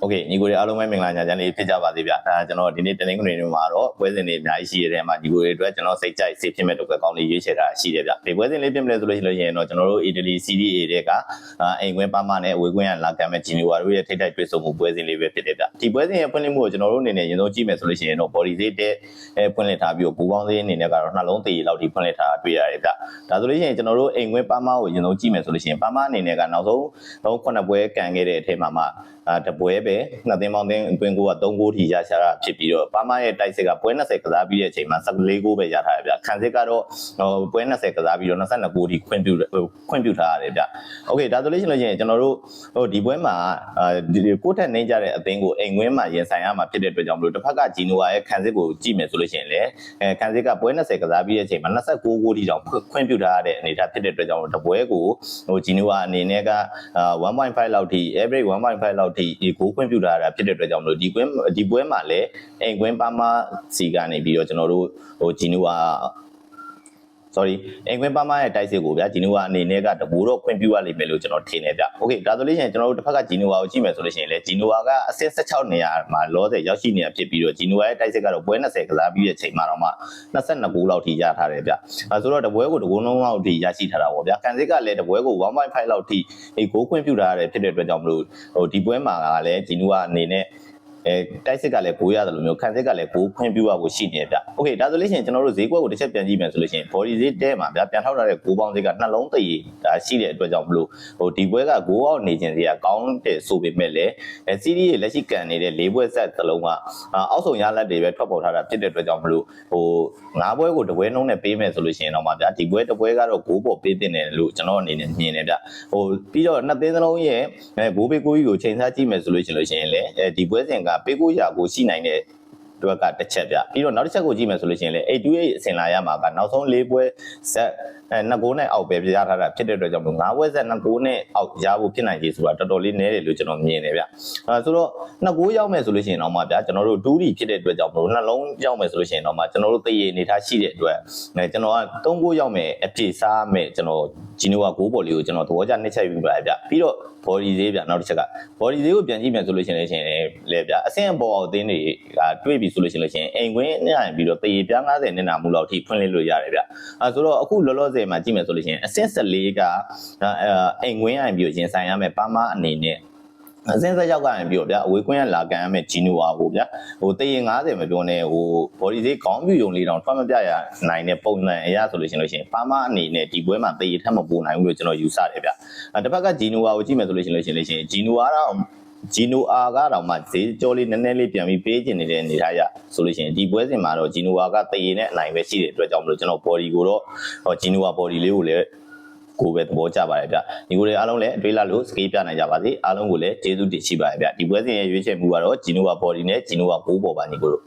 Okay ညီကိုတွေအားလုံးပဲမင်္ဂလာညချမ်းလေးဖြစ်ကြပါစေဗျာဒါကျွန်တော်ဒီနေ့တနင်္ဂနွေနေ့မှာတော့ပွဲစဉ်တွေအများကြီးရှိရတဲ့မှာညီကိုတွေအတွက်ကျွန်တော်စိတ်ကြိုက်စိတ်ဖြစ်မဲ့တော့ကောင်းလေးရွေးချယ်တာရှိတယ်ဗျဒီပွဲစဉ်လေးပြင်မလဲဆိုလို့ရှိရင်တော့ကျွန်တော်တို့ Italy Serie A တွေကအိမ်ခွင်းပါမနဲ့အဝေးခွင်းရလာကမ်းမဲ့ဂျီနီဝါတို့ရဲ့ထိပ်တိုက်တွေ့ဆုံမှုပွဲစဉ်လေးပဲဖြစ်တယ်ဗျဒီပွဲစဉ်ရဲ့ဖွင့်လှစ်မှုကိုကျွန်တော်တို့အနေနဲ့ရင်ဆုံးကြည့်မယ်ဆိုလို့ရှိရင်တော့ body weight တဲ့ဖွင့်လှစ်ထားပြီးဘူပေါင်းသေးအနေနဲ့ကတော့နှလုံးသေးလောက်ထိဖွင့်လှစ်ထားတွေ့ရတယ်ဗျဒါဆိုလို့ရှိရင်ကျွန်တော်တို့အိမ်ခွင်းပါမကိုရင်ဆုံးကြည့်မယ်ဆိုလို့ရှိရင်ပါမအနေနဲ့ကနောက်ဆုံး9ပွဲကန်ခဲ့တဲ့အထက်မှာတပွဲပဲနှစ်သင်းပေါင်းသင်းအတွင်းကိုက3ဂိုးထိရရှာတာဖြစ်ပြီးတော့ပါမရဲ့တိုက်စစ်ကပွဲ20ကစားပြီးတဲ့အချိန်မှာ14ဂိုးပဲရထားတယ်ဗျခံစစ်ကတော့ပွဲ20ကစားပြီးတော့22ဂိုးထိခွင့်ပြုထားရတယ်ဗျโอเคဒါဆိုလို့ရှိရင်ကျွန်တော်တို့ဒီပွဲမှာကိုထက်နှင်းကြတဲ့အသင်းကိုအိမ်ဝင်းမှာရင်ဆိုင်ရမှာဖြစ်တဲ့အတွက်ကြောင့်မလို့တစ်ဖက်ကဂျီနိုဝါရဲ့ခံစစ်ကိုကြည့်မယ်ဆိုလို့ရှိရင်လည်းခံစစ်ကပွဲ20ကစားပြီးတဲ့အချိန်မှာ29ဂိုးထိတောင်ခွင့်ပြုထားရတဲ့အနေအထားဖြစ်တဲ့အတွက်ကြောင့်တပွဲကိုဂျီနိုဝါအနေနဲ့က1.5 လောက်ထိ average 1.5 လောက်ဒီကိုခွင့်ပြုထားတာဖြစ်တဲ့အတွက်ကြောင့်မလို့ဒီပွဲမှာလည်းအိမ်ကွင်းပါမစီကနေပြီးတော့ကျွန်တော်တို့ဂျီနိုဝါအိမ်ကွင်းပါမရဲ့တိုက်စစ်ကိုဗျာဂျီနိုဝါအနေနဲ့ကတဘူတော့ခွင့်ပြုရလိမ့်မယ်လို့ကျွန်တော်ထင်တယ်ဗျโอเคဒါဆိုလို့ရှိရင်ကျွန်တော်တို့တစ်ဖက်ကဂျီနိုဝါကိုကြည့်မယ်ဆိုလို့ရှိရင်လည်းဂျီနိုဝါကအဆင့်16နေရာမှာလောဆယ်ရောက်ရှိနေတာဖြစ်ပြီးတော့ဂျီနိုဝါရဲ့တိုက်စစ်ကတော့ပွဲ20ကစားပြီးတဲ့အချိန်မှာတော့မှ22ဂိုးလောက်ထိရထားတယ်ဗျဆိုတော့တပွဲကိုတကိုးလုံးလောက်ထိရရှိထားတာပေါ့ဗျာကန်စစ်ကလည်းတပွဲကို1.5လောက်ထိဂိုးခွင့်ပြုထားရတယ်ဖြစ်တဲ့အတွက်ကြောင့်မလို့ဒီပွဲမှာကလည်းဂျီနိုဝါအနေနဲ့တိုက်စစ်ကလည်းကိုရတယ်လို့မျိုးခံစစ်ကလည်းကိုခွင့်ပြုရဖို့ရှိနေဗျ။ Okay ဒါဆိုလို့ရှိရင်ကျွန်တော်တို့ဈေးကွက်ကိုတစ်ချက်ပြန်ကြည့်မယ်ဆိုလို့ရှိရင် body ဈေးတဲမှာဗျာပြန်ထောက်ထားတဲ့ကိုပေါင်းဈေးကနှလုံးသိဒါရှိတဲ့အတွက်ကြောင့်မလို့ဒီပွဲကကိုအောက်နေခြင်းဈေးကကောင်းတယ်ဆိုပေမဲ့လည်းစီးရီးရဲ့လက်ရှိကန်နေတဲ့၄ပွဲဆက်သလုံးကအောက်ဆုံးရလဒ်တွေပဲထွက်ပေါ်ထားတာဖြစ်တဲ့အတွက်ကြောင့်မလို့9ပွဲကိုတပွဲနှုံးနဲ့ပေးမယ်ဆိုလို့ရှိရင်တော့ဗျာဒီပွဲတစ်ပွဲကတော့ကိုပေါ်ပေးတင်တယ်လို့ကျွန်တော်အနေနဲ့မြင်တယ်ဗျ။ပြီးတော့နှစ်သင်းစလုံးရဲ့ဘိုးဘေးကိုကြီးကိုချိန်စားကြည့်မယ်ဆိုလို့ရှိရင်လည်းဒီပွဲစဉ်ကပေးကိုရာကိုရှိနိုင်တဲ့အတွက်ကတစ်ချက်ပြပြီးတော့နောက်တစ်ချက်ကိုကြည့်မယ်ဆိုလို့ရှိရင်လေ828အစင်လာရမှာကနောက်ဆုံး၄ပွဲဆက်2ဂိုးနဲ့အောက်ပဲပြရထားတာဖြစ်တဲ့အတွက်ကြောင့်မို့9ပွဲဆက်2ဂိုးနဲ့အောက်ရဖို့ဖြစ်နိုင်ကြီးဆိုတာတော်တော်လေးနည်းတယ်လို့ကျွန်တော်မြင်တယ်ဗျဆိုတော့2ဂိုးရောက်မယ်ဆိုလို့ရှိရင်တော့မှဗျာကျွန်တော်တို့2ဒီဖြစ်တဲ့အတွက်ကြောင့်မို့နှလုံးရောက်မယ်ဆိုလို့ရှိရင်တော့မှကျွန်တော်တို့တည်ရနေထားရှိတဲ့အတွက်ကျွန်တော်က3ဂိုးရောက်မယ်အပြည့်စားမယ်ကျွန်တော်ဂျီနိုဝါဂိုးပေါ်လေးကိုကျွန်တော်သဘောကျနှိမ့်ချက်ယူပါဗျပြီးတော့ body ဈေးဗျနောက်တစ်ချက်က body ဈေးကိုပြန်ကြည့်မယ်ဆိုလို့ရှိရင်လေဗျအဆင့်ပေါ်အောင်အသင်းတွေကတွေးပြီးဆိုလို့ရှိရင်အိမ်ခွင်းနဲ့ပြီးတော့တည်ပြား90နဲ့နာမှုလောက်ထိဖွင့်လှစ်လို့ရတယ်ဗျဆိုတော့အခုလောလောဆယ်မှာကြည့်မယ်ဆိုလို့ရှိရင်အဆင့်14ကအိမ်ခွင်းအိမ်ပြီးရင်ဆိုင်ရမယ်ပါမအနေနဲ့အစင်းဆက်ရောက်ကြရင်ပြောဗျာအဝေးကွင်းကလာကန်ရမယ်ဂျီနိုဝါကိုဗျာတည်ရင်90မပြောနဲ့body ဈေးခေါင်းပြူုံလေးတောင်ထွက်မပြရနိုင်တဲ့ပုံစံအရာဆိုလို့ရှိရင်ပါမအနေနဲ့ဒီပွဲမှာတည်ရထက်မပိုနိုင်ဘူးလို့ကျွန်တော်ယူဆတယ်ဗျာတစ်ဖက်ကဂျီနိုဝါကိုကြည့်မယ်ဆိုလို့ရှိရင်ဂျီနိုဝါကတော့မှဈေးကြောလေးနည်းနည်းလေးပြန်ပြီးပေးကျင်နေတဲ့အနေထားရဆိုလို့ရှိရင်ဒီပွဲစဉ်မှာတော့ဂျီနိုဝါကတည်ရနဲ့အနိုင်ပဲရှိတဲ့အတွက်ကြောင့်မလို့ကျွန်တော် body ကိုတော့ဂျီနိုဝါ body လေးကိုလည်းကိုပဲသဘောကျပါတယ်ဗျဒီကိုတွေအားလုံးလည်းအတွေးလာလို့စကေးပြနိုင်ကြပါစေအားလုံးကိုလည်းကျေးဇူးတင်ရှိပါတယ်ဗျဒီပွဲစဉ်ရဲ့ရွေးချယ်မှုကတော့ဂျီနိုဝါ body နဲ့ဂျီနိုဝါဘိုးပေါ်ပါညီကိုတို့